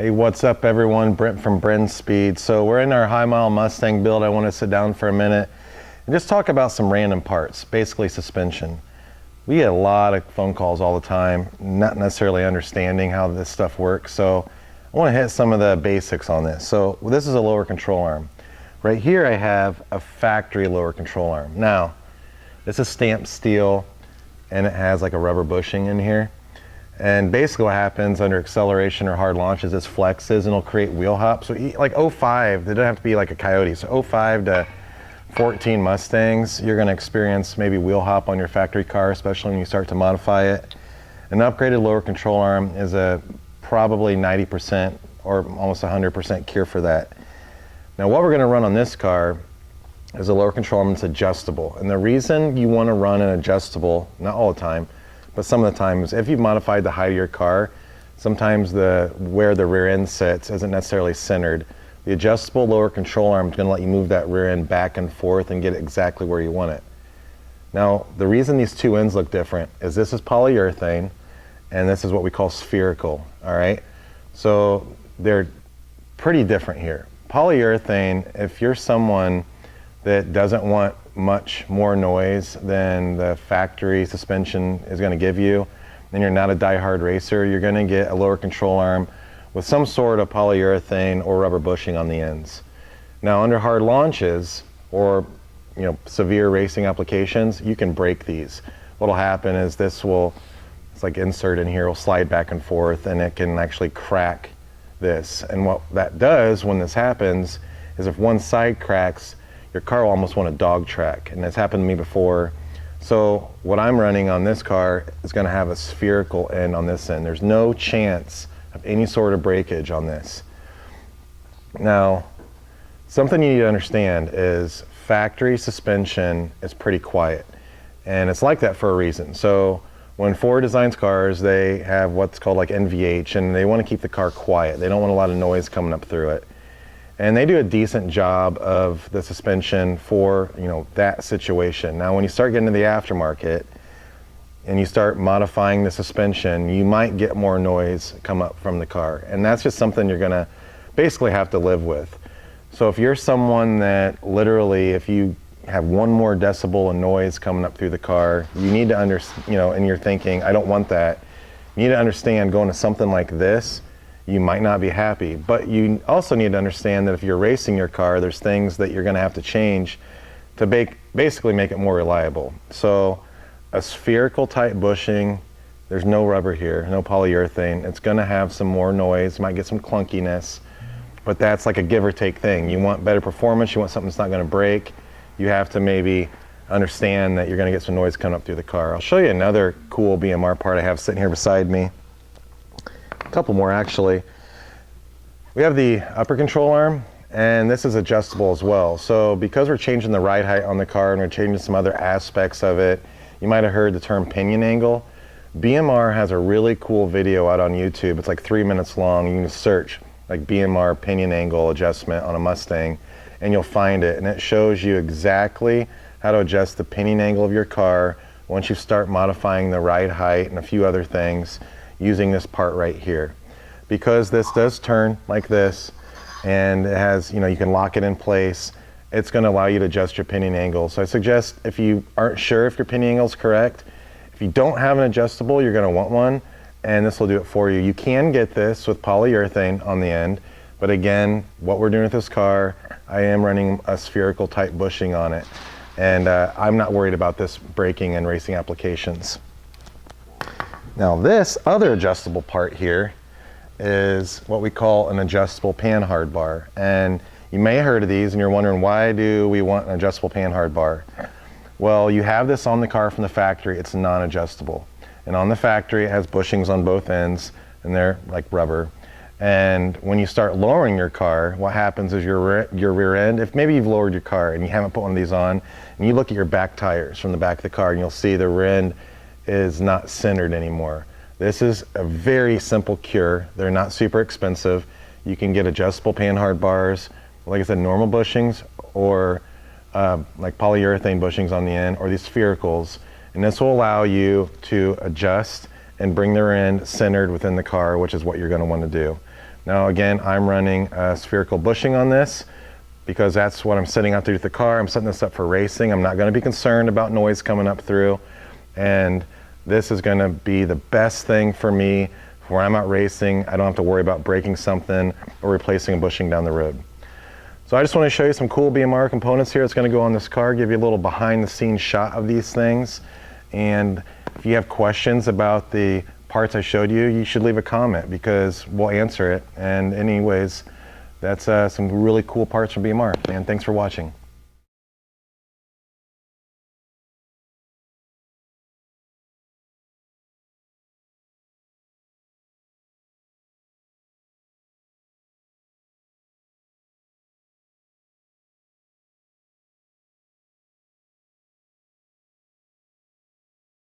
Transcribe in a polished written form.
Hey, what's up everyone? Brent from Brenspeed. So we're in our High Mile Mustang build. I want to sit down for a minute and just talk about some random parts, basically suspension. We get a lot of phone calls all the time, not necessarily understanding how this stuff works. So I want to hit some of the basics on this. So this is a lower control arm. Right here I have a factory lower control arm. Now, this is stamped steel and it has like a rubber bushing in here. And basically what happens under acceleration or hard launches, this flexes and it'll create wheel hops. So like 05, they don't have to be like a Coyote. So 05 to 14 Mustangs, you're gonna experience maybe wheel hop on your factory car, especially when you start to modify it. An upgraded lower control arm is a probably 90% or almost 100% cure for that. Now what we're gonna run on this car is a lower control arm that's adjustable. And the reason you wanna run an adjustable, not all the time, but some of the times, if you've modified the height of your car, sometimes where the rear end sits isn't necessarily centered. The adjustable lower control arm is going to let you move that rear end back and forth and get it exactly where you want it. Now, the reason these two ends look different is this is polyurethane and this is what we call spherical, all right? So they're pretty different here. Polyurethane, if you're someone that doesn't want much more noise than the factory suspension is going to give you, and you're not a die-hard racer, you're going to get a lower control arm with some sort of polyurethane or rubber bushing on the ends. Now under hard launches or severe racing applications, you can break these. What'll happen is it's like insert in here, will slide back and forth and it can actually crack this. And what that does when this happens is if one side cracks, your car will almost want a dog track, and that's happened to me before. So what I'm running on this car is going to have a spherical end on this end. There's no chance of any sort of breakage on this. Now, something you need to understand is factory suspension is pretty quiet, and it's like that for a reason. So when Ford designs cars, they have what's called like NVH, and they want to keep the car quiet. They don't want a lot of noise coming up through it. And they do a decent job of the suspension for that situation. Now when you start getting into the aftermarket and you start modifying the suspension, you might get more noise come up from the car. And that's just something you're gonna basically have to live with. So if you're someone that literally, if you have one more decibel of noise coming up through the car, you need to understand, and you're thinking, I don't want that. You need to understand going to something like this, you might not be happy, but you also need to understand that if you're racing your car, there's things that you're going to have to change to basically make it more reliable. So a spherical type bushing, there's no rubber here, no polyurethane. It's going to have some more noise, might get some clunkiness, but that's like a give or take thing. You want better performance, you want something that's not going to break, you have to maybe understand that you're going to get some noise coming up through the car. I'll show you another cool BMR part I have sitting here beside me. A couple more actually. We have the upper control arm, and this is adjustable as well. So because we're changing the ride height on the car and we're changing some other aspects of it, you might have heard the term pinion angle. BMR has a really cool video out on YouTube. It's like 3 minutes long. You can search like BMR pinion angle adjustment on a Mustang and you'll find it, and it shows you exactly how to adjust the pinion angle of your car once you start modifying the ride height and a few other things using this part right here. Because this does turn like this and it has, you can lock it in place, it's going to allow you to adjust your pinion angle. So I suggest if you aren't sure if your pinion angle is correct, if you don't have an adjustable, you're going to want one, and this will do it for you. You can get this with polyurethane on the end, but again, what we're doing with this car, I am running a spherical type bushing on it, and I'm not worried about this breaking in racing applications. Now this other adjustable part here is what we call an adjustable Panhard Bar. And you may have heard of these and you're wondering, why do we want an adjustable Panhard Bar? Well, you have this on the car from the factory, it's non-adjustable. And on the factory it has bushings on both ends and they're like rubber. And when you start lowering your car, what happens is your rear end, if maybe you've lowered your car and you haven't put one of these on, and you look at your back tires from the back of the car and you'll see the rear end is not centered anymore. This is a very simple cure. They're not super expensive. You can get adjustable Panhard bars, like I said, normal bushings, or like polyurethane bushings on the end, or these sphericals, and this will allow you to adjust and bring the rear end centered within the car, which is what you're going to want to do. Now again, I'm running a spherical bushing on this because that's what I'm setting out to do with the car. I'm setting this up for racing. I'm not going to be concerned about noise coming up through, and this is going to be the best thing for me where I'm out racing. I don't have to worry about breaking something or replacing a bushing down the road. So I just want to show you some cool BMR components here. It's going to go on this car, give you a little behind the scenes shot of these things. And if you have questions about the parts I showed you, you should leave a comment because we'll answer it. And anyways, that's some really cool parts from BMR. And thanks for watching.